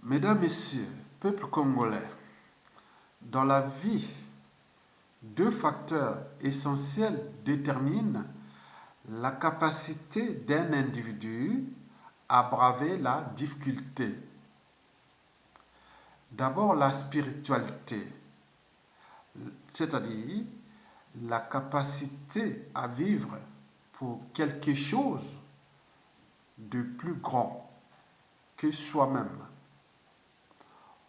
Mesdames, Messieurs, peuple congolais, dans la vie, deux facteurs essentiels déterminent la capacité d'un individu à braver la difficulté. D'abord, la spiritualité, c'est-à-dire la capacité à vivre pour quelque chose de plus grand que soi-même.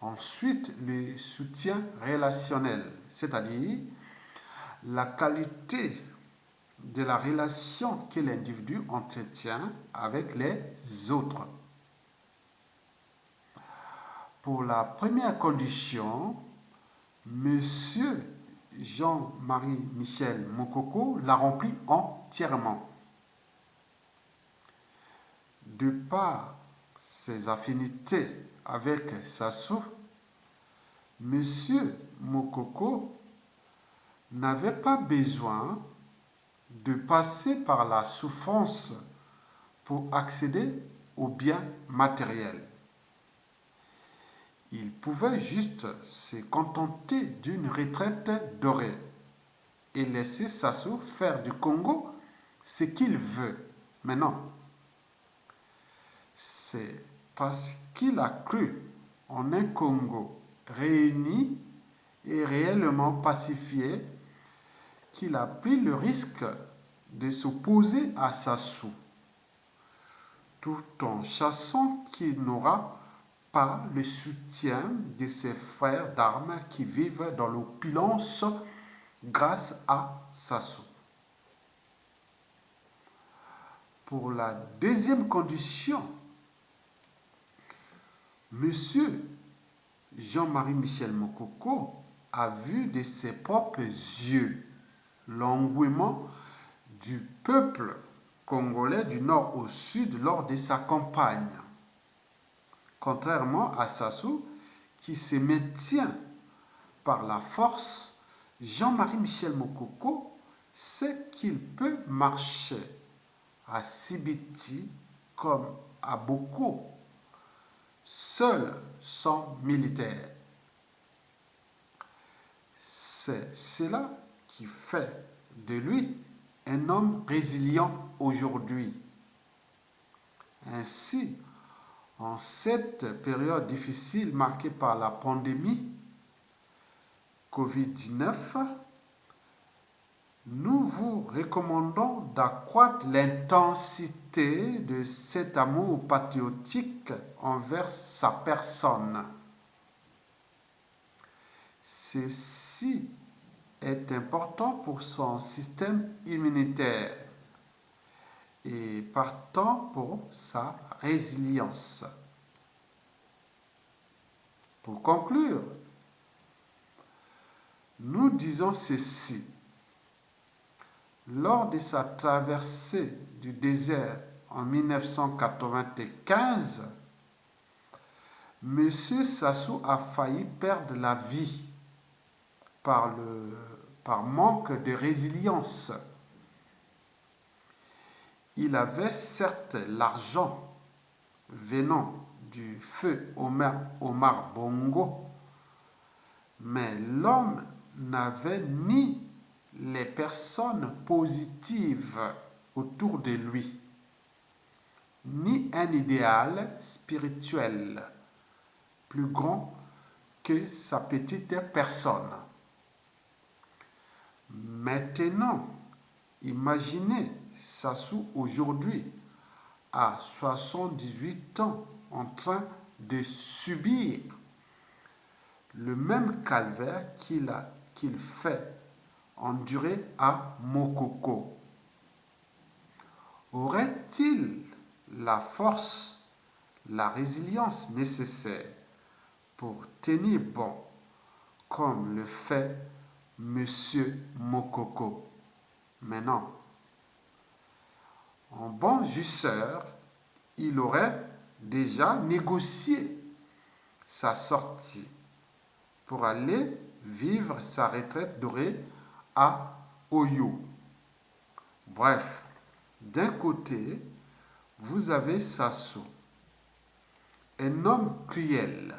Ensuite, le soutien relationnel, c'est-à-dire la qualité de la relation que l'individu entretient avec les autres. Pour la première condition, Monsieur Jean-Marie Michel Mokoko l'a rempli entièrement. De par ses affinités avec Sassou, Monsieur Mokoko n'avait pas besoin de passer par la souffrance pour accéder aux biens matériels. Il pouvait juste se contenter d'une retraite dorée et laisser Sassou faire du Congo ce qu'il veut. Mais non, c'est parce qu'il a cru en un Congo réuni et réellement pacifié qu'il a pris le risque de s'opposer à Sassou, tout en chassant qu'il n'aura pas le soutien de ses frères d'armes qui vivent dans l'opulence grâce à Sassou. Pour la deuxième condition, Monsieur Jean-Marie Michel Mokoko a vu de ses propres yeux l'engouement du peuple congolais du nord au sud lors de sa campagne. Contrairement à Sassou, qui se maintient par la force, Jean-Marie Michel Mokoko sait qu'il peut marcher à Sibiti comme à Boko, seul sans militaire. C'est cela qui fait de lui un homme résilient aujourd'hui. Ainsi, en cette période difficile marquée par la pandémie Covid-19, nous vous recommandons d'accroître l'intensité de cet amour patriotique envers sa personne. Ceci est important pour son système immunitaire et partant pour sa résilience. Pour conclure, nous disons ceci. Lors de sa traversée du désert en 1995, M. Sassou a failli perdre la vie par manque de résilience. Il avait certes l'argent venant du feu Omar Bongo, mais l'homme n'avait ni les personnes positives autour de lui, ni un idéal spirituel plus grand que sa petite personne. Maintenant, imaginez Sassou aujourd'hui, à 78 ans, en train de subir le même calvaire qu'il fait endurer à Mokoko. Aurait-il la force, la résilience nécessaire pour tenir bon comme le fait Monsieur Mokoko? Mais non. En bon jouisseur, il aurait déjà négocié sa sortie pour aller vivre sa retraite dorée à Oyo. Bref, d'un côté, vous avez Sassou, un homme cruel,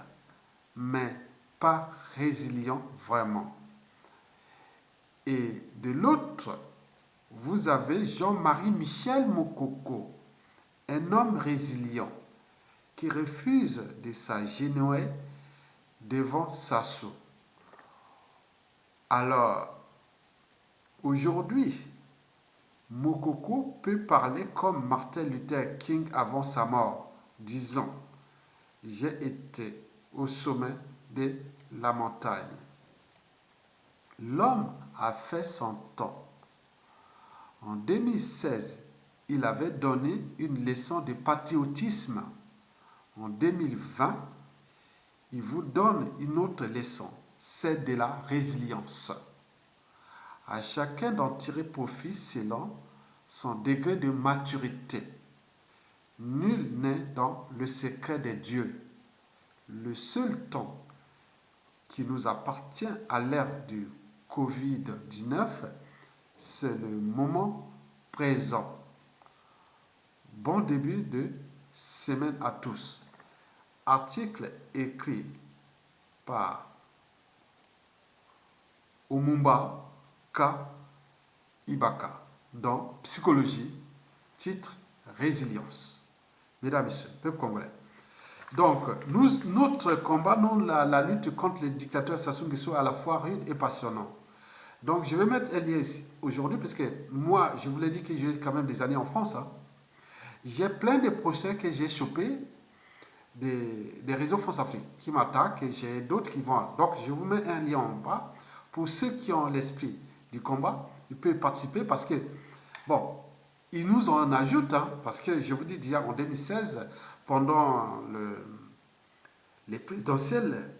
mais pas résilient vraiment. Et de l'autre, vous avez Jean-Marie Michel Mokoko, un homme résilient qui refuse de s'agenouiller devant Sassou. Alors, aujourd'hui, Mokoko peut parler comme Martin Luther King avant sa mort, disant: j'ai été au sommet de la montagne. L'homme a fait son temps. En 2016, il avait donné une leçon de patriotisme. En 2020, il vous donne une autre leçon, celle de la résilience. À chacun d'en tirer profit selon son degré de maturité. Nul n'est dans le secret des dieux. Le seul temps qui nous appartient à l'ère du Covid-19, c'est le moment présent. Bon début de semaine à tous. Article écrit par Omumba K. Ibaka dans Psychologie, titre Résilience. Mesdames et messieurs, peuple congolais. Donc, notre combat, la lutte contre le dictateur Sassou Nguesso est à la fois rude et passionnant. Donc, je vais mettre un lien ici aujourd'hui, parce que moi, je vous l'ai dit que j'ai quand même des années en France. Hein. J'ai plein de procès que j'ai chopés des réseaux France-Afrique qui m'attaquent et j'ai d'autres qui vont. Donc, je vous mets un lien en bas. Pour ceux qui ont l'esprit du combat, ils peuvent participer parce que, bon, ils nous en ajoutent, hein, parce que je vous dis déjà en 2016, pendant les présidentielles,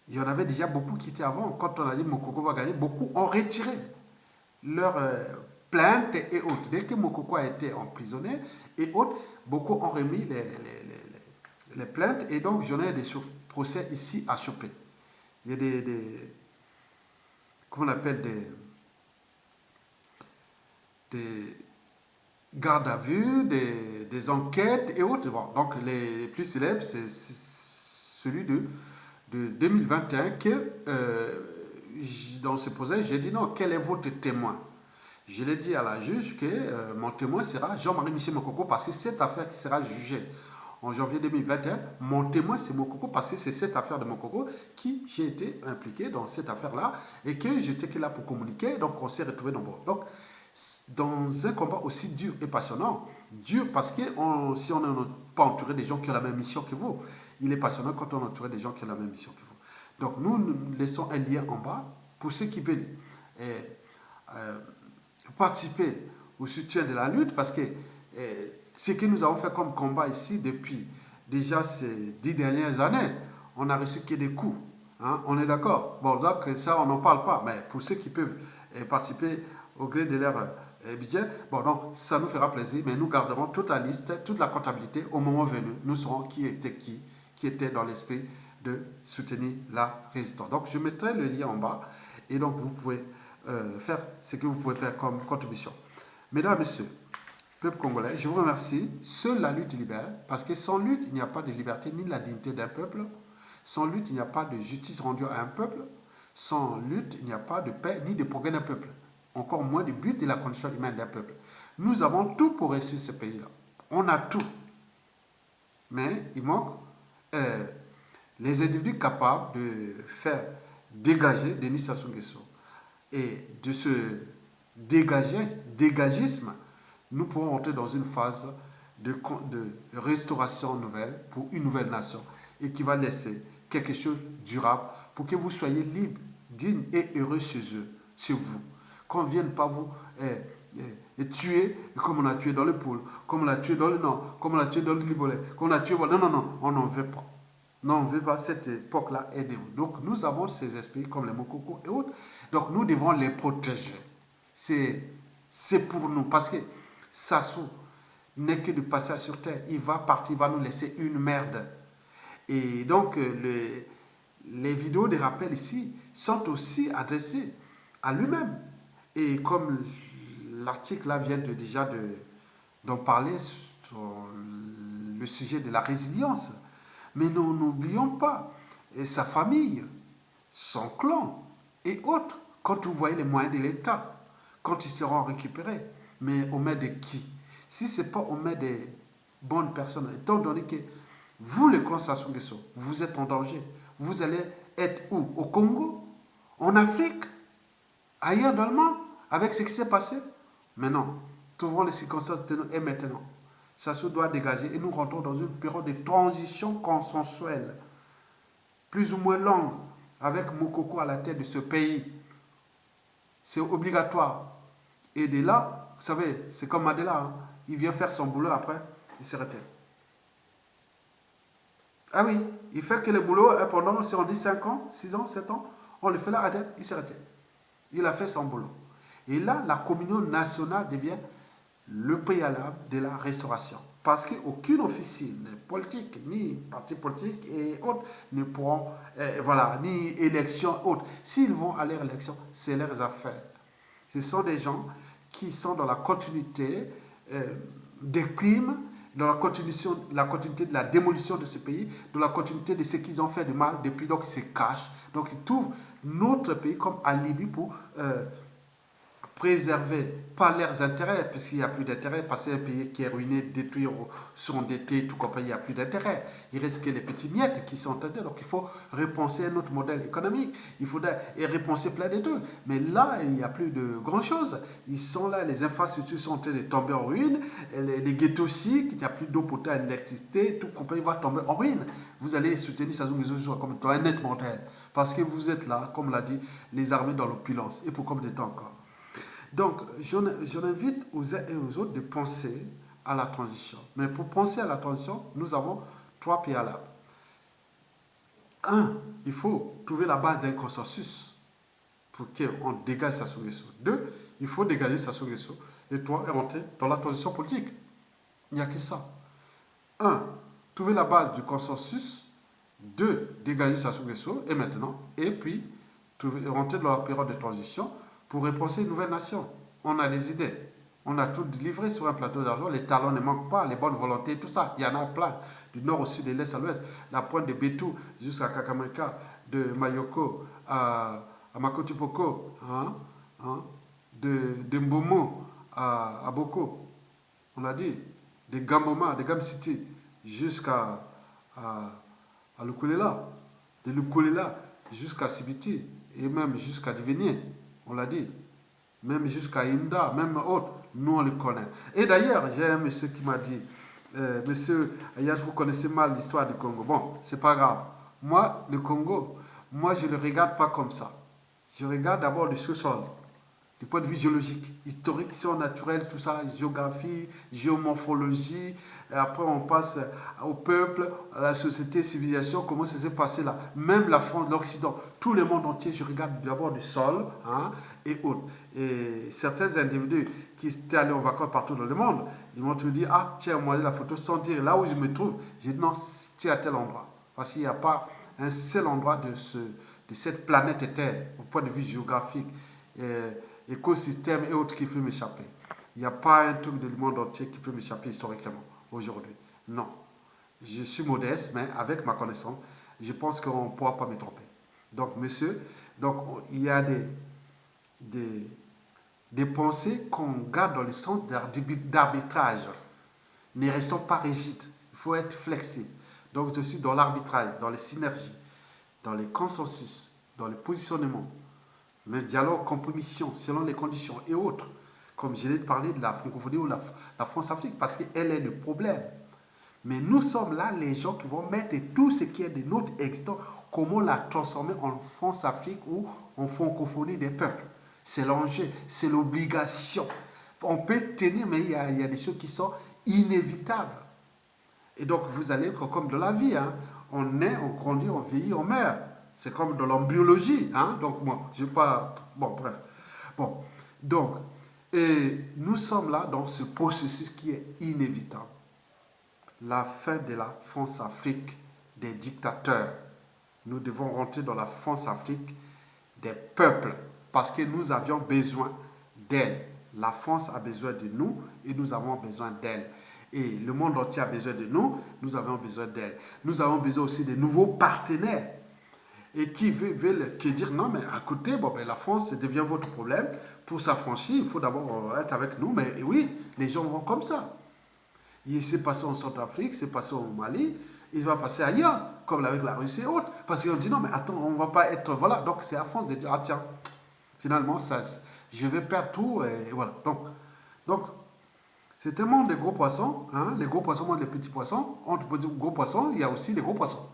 il y en avait déjà beaucoup qui étaient avant. Quand on a dit Mokoko va gagner, beaucoup ont retiré leurs plaintes et autres. Dès que Mokoko a été emprisonné et autres, beaucoup ont remis les plaintes et donc j'en ai des procès ici à choper. Il y a des comment on appelle, des gardes à vue, des enquêtes et autres. Bon, donc les plus célèbres, c'est celui de 2021 que dans ce procès, j'ai dit non, quel est votre témoin? Je l'ai dit à la juge que mon témoin sera Jean-Marie Michel Mokoko parce que cette affaire qui sera jugée en janvier 2021, mon témoin c'est Mokoko parce que c'est cette affaire de Mokoko qui j'ai été impliqué dans cette affaire-là et que j'étais là pour communiquer, donc on s'est retrouvés nombreux. Donc, dans un combat aussi dur et passionnant, dur parce que si on n'est pas entouré des gens qui ont la même mission que vous, il est passionnant quand on est entouré des gens qui ont la même mission que vous. Donc nous laissons un lien en bas pour ceux qui veulent participer au soutien de la lutte parce que ce que nous avons fait comme combat ici depuis déjà ces 10 dernières années, on a reçu que des coups. Hein, on est d'accord. Bon, donc ça, on n'en parle pas. Mais pour ceux qui peuvent participer au gré de leur budget, bon, donc ça nous fera plaisir. Mais nous garderons toute la liste, toute la comptabilité au moment venu. Nous saurons qui était dans l'esprit de soutenir la résistance. Donc, je mettrai le lien en bas. Et donc, vous pouvez faire ce que vous pouvez faire comme contribution. Mesdames, Messieurs, peuple congolais, je vous remercie. Seule la lutte libère, parce que sans lutte, il n'y a pas de liberté ni de la dignité d'un peuple. Sans lutte, il n'y a pas de justice rendue à un peuple. Sans lutte, il n'y a pas de paix ni de progrès d'un peuple. Encore moins de but de la condition humaine d'un peuple. Nous avons tout pour réussir ce pays-là. On a tout. Mais il manque les individus capables de faire dégager Denis Sassou Nguesso. Et de ce dégagisme, nous pourrons entrer dans une phase de restauration nouvelle pour une nouvelle nation et qui va laisser quelque chose de durable pour que vous soyez libres, dignes et heureux chez vous. Qu'on ne vienne pas vous tuer comme on a tué dans le pôle, comme on a tué dans le Nord, comme on a tué dans le Libolais, comme on a tué... Non, on n'en veut pas. Non, on ne veut pas cette époque-là, aidez-vous. Donc nous avons ces esprits comme les Mokoko et autres. Donc nous devons les protéger. C'est pour nous. Parce que Sassou n'est que de passage sur terre. Il va partir, il va nous laisser une merde. Et donc les vidéos de rappel ici sont aussi adressées à lui-même. Et comme l'article là vient d'en parler sur le sujet de la résilience, Mais nous n'oublions pas et sa famille, son clan et autres. Quand vous voyez les moyens de l'État, quand ils seront récupérés, mais au main de qui? Si ce n'est pas au main des bonnes personnes, étant donné que vous, le clan Sassou Nguesso, vous êtes en danger, vous allez être où? Au Congo? En Afrique? Ailleurs dans le monde? Avec ce qui s'est passé? Mais non, trouvons les circonstances et maintenant. Sassou doit dégager et nous rentrons dans une période de transition consensuelle, plus ou moins longue, avec Mokoko à la tête de ce pays. C'est obligatoire. Et de là, vous savez, c'est comme Mandela, hein, il vient faire son boulot après, il se retire. Ah oui, il fait que le boulot pendant, si on dit 5 ans, 6 ans, 7 ans, on le fait là, il se retire. Il a fait son boulot. Et là, la communion nationale devient le préalable de la restauration. Parce qu'aucune officine politique, ni parti politique et autres ne pourront, voilà, ni élection autre. S'ils vont à leur élection, c'est leurs affaires. Ce sont des gens qui sont dans la continuité des crimes, dans la continuité de la démolition de ce pays, dans la continuité de ce qu'ils ont fait de mal depuis, donc ils se cachent. Donc ils trouvent notre pays comme alibi pour préserver pas leurs intérêts, puisqu'il n'y a plus d'intérêt, parce que un pays qui est ruiné, détruit, surendetté, tout compagnie, il n'y a plus d'intérêt. Il reste que les petits miettes qui sont tentés, donc il faut repenser un autre modèle économique, il faudrait repenser plein de trucs. Mais là, il n'y a plus de grand-chose. Ils sont là, les infrastructures sont en train de tomber en ruine, les ghettos aussi, il n'y a plus d'eau potable, d'électricité, tout compagnie va tomber en ruine. Vous allez soutenir Sassou Nguesso comme un net mortel, parce que vous êtes là, comme l'a dit, les armées dans l'opulence, et pour combien de temps encore? Donc, j'en invite aux uns et aux autres de penser à la transition. Mais pour penser à la transition, nous avons 3 préalables. 1, il faut trouver la base d'un consensus pour qu'on dégage Sassou Nguesso. 2, il faut dégager Sassou Nguesso. Et 3, rentrer dans la transition politique. Il n'y a que ça. 1, trouver la base du consensus. 2, dégager Sassou Nguesso. Et maintenant, et puis, rentrer dans la période de transition pour repenser une nouvelle nation. On a des idées. On a tout livré sur un plateau d'argent. Les talents ne manquent pas, les bonnes volontés, tout ça. Il y en a plein. Du nord au sud, de l'est à l'ouest. La pointe de Bétou jusqu'à Kakameka, de Mayoko à Makotipoko, de Mbomo à Boko. On a dit, de Gamboma, de Gam City jusqu'à Lukulela. De Lukulela jusqu'à Sibiti et même jusqu'à Divinier. On l'a dit, même jusqu'à Inda, même autre, nous on le connaît. Et d'ailleurs, j'ai un monsieur qui m'a dit, monsieur Ayad, vous connaissez mal l'histoire du Congo. Bon, c'est pas grave. Moi, le Congo, moi je ne le regarde pas comme ça. Je regarde d'abord le sous-sol, du point de vue géologique, historique, sciences naturelles, tout ça, géographie, géomorphologie. Et après, on passe au peuple, à la société, civilisation, comment ça s'est passé là. Même la France, l'Occident, tout le monde entier, je regarde d'abord du sol et autres. Et certains individus qui étaient allés en vacances partout dans le monde, ils m'ont tout dit, ah, tiens, moi, la photo, sans dire là où je me trouve. J'ai dit, non, tu es à tel endroit. Parce qu'il n'y a pas un seul endroit de cette planète Terre, au point de vue géographique, écosystème et autres qui peut m'échapper. Il n'y a pas un truc du monde entier qui peut m'échapper historiquement aujourd'hui. Non. Je suis modeste, mais avec ma connaissance, je pense qu'on ne pourra pas me tromper. Donc, monsieur, il y a des pensées qu'on garde dans le sens d'arbitrage. Ne restons pas rigides. Il faut être flexible. Donc, je suis dans l'arbitrage, dans les synergies, dans les consensus, dans le positionnement, le dialogue, compromission, selon les conditions et autres. Comme je l'ai parlé de la francophonie ou la France-Afrique, parce qu'elle est le problème. Mais nous sommes là, les gens qui vont mettre tout ce qui est de notre existence, comment la transformer en France-Afrique ou en francophonie des peuples. C'est l'enjeu, c'est l'obligation. On peut tenir, mais il y a des choses qui sont inévitables. Et donc, vous allez, comme dans la vie, on naît, on grandit, on vieillit, on meurt. C'est comme dans l'embryologie. Donc, moi, je ne vais pas... Bon, bref. Bon, donc, et nous sommes là dans ce processus qui est inévitable. La fin de la France-Afrique des dictateurs. Nous devons rentrer dans la France-Afrique des peuples parce que nous avions besoin d'elle. La France a besoin de nous et nous avons besoin d'elle. Et le monde entier a besoin de nous, nous avons besoin d'elle. Nous avons besoin aussi de nouveaux partenaires. Et qui veulent dire non, mais à côté, bon, ben, la France devient votre problème. Pour s'affranchir, il faut d'abord être avec nous. Mais oui, les gens vont comme ça. Il s'est passé en Centrafrique, c'est passé au Mali, il va passer ailleurs, comme avec la Russie et autres. Parce qu'on dit non, mais attends, on ne va pas être. Voilà, donc c'est à France de dire ah tiens, finalement, ça, je vais perdre tout. Et voilà. Donc c'est tellement des gros poissons. Hein, les gros poissons mangent les petits poissons. Entre les gros poissons, il y a aussi les gros poissons.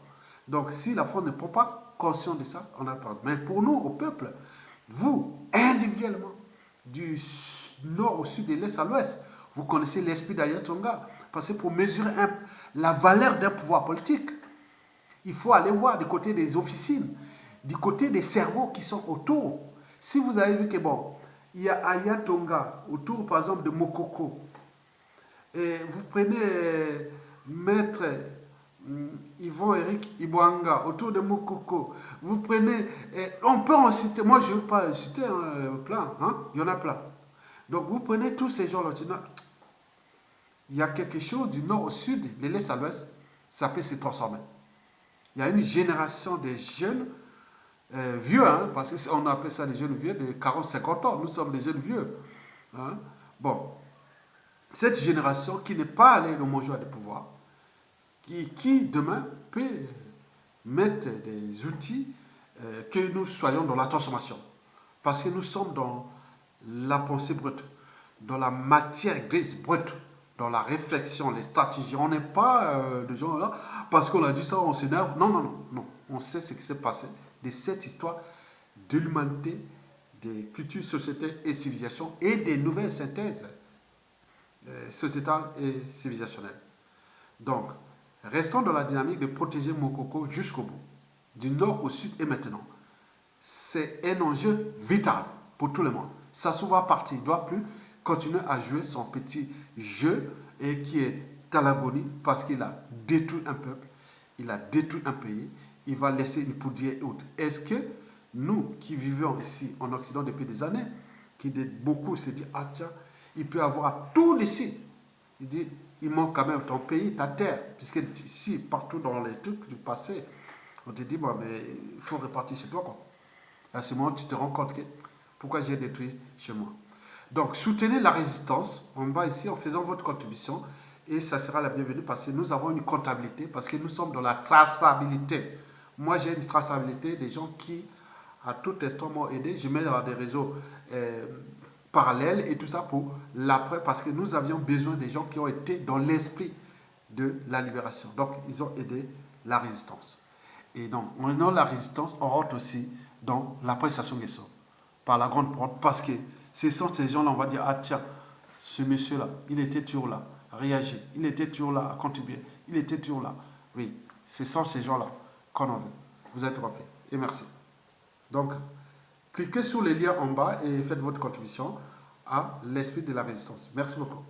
Donc si la France ne prend pas conscient de ça, on a peur. Mais pour nous, au peuple, vous, individuellement, du nord au sud, de l'est à l'ouest, vous connaissez l'esprit d'Ayatonga. Parce que pour mesurer la valeur d'un pouvoir politique, il faut aller voir du côté des officines, du côté des cerveaux qui sont autour. Si vous avez vu que bon, il y a Ayatonga autour, par exemple, de Mokoko, et vous prenez Maître Yvon Eric Ibwanga autour de Mokoko, vous prenez, on peut en citer, moi je ne veux pas citer plein, hein, il y en a plein. Donc vous prenez tous ces gens-là, il y a quelque chose du nord au sud, de l'est à l'ouest, ça peut se transformer. Il y a une génération de jeunes vieux, hein, parce qu'on appelle ça des jeunes vieux de 40-50 ans, nous sommes des jeunes vieux. Hein. Bon, cette génération qui n'est pas allée au mangeoire de pouvoir, qui demain peut mettre des outils que nous soyons dans la transformation. Parce que nous sommes dans la pensée brute, dans la matière grise brute, dans la réflexion, les stratégies. On n'est pas des gens là, parce qu'on a dit ça, on s'énerve. Non, non, non, non. On sait ce qui s'est passé de cette histoire de l'humanité, des cultures, sociétés et civilisations et des nouvelles synthèses sociétales et civilisationnelles. Donc, restons dans la dynamique de protéger Mokoko jusqu'au bout, du nord au sud et maintenant. C'est un enjeu vital pour tout le monde. Sassou va partir, il ne doit plus continuer à jouer son petit jeu et qui est à l'agonie parce qu'il a détruit un peuple, il a détruit un pays, il va laisser une poudrière haute. Est-ce que nous qui vivons ici en Occident depuis des années, qui beaucoup se disent ah tiens, il peut avoir tout laissé. Il dit il manque quand même ton pays, ta terre, puisque ici, partout dans les trucs du passé, on te dit bon mais il faut repartir chez toi quoi. À ce moment, tu te rends compte que pourquoi j'ai détruit chez moi. Donc, soutenez la résistance en bas ici en faisant votre contribution et ça sera la bienvenue parce que nous avons une comptabilité, parce que nous sommes dans la traçabilité. Moi, j'ai une traçabilité des gens qui, à tout instant, m'ont aidé. Je mets dans des réseaux parallèles et tout ça pour l'après parce que nous avions besoin des gens qui ont été dans l'esprit de la libération. Donc, ils ont aidé la résistance. Et donc, maintenant, la résistance, on rentre aussi dans la prestation des sommes par la grande porte parce que ce sont ces gens-là, on va dire, ah tiens, ce monsieur-là, il était toujours là, à réagir, il était toujours là, à contribuer, il était toujours là. Oui, ce sont ces gens-là qu'on en veut. Vous êtes rappelés. Et merci. Donc, cliquez sur les liens en bas et faites votre contribution à l'esprit de la résistance. Merci beaucoup.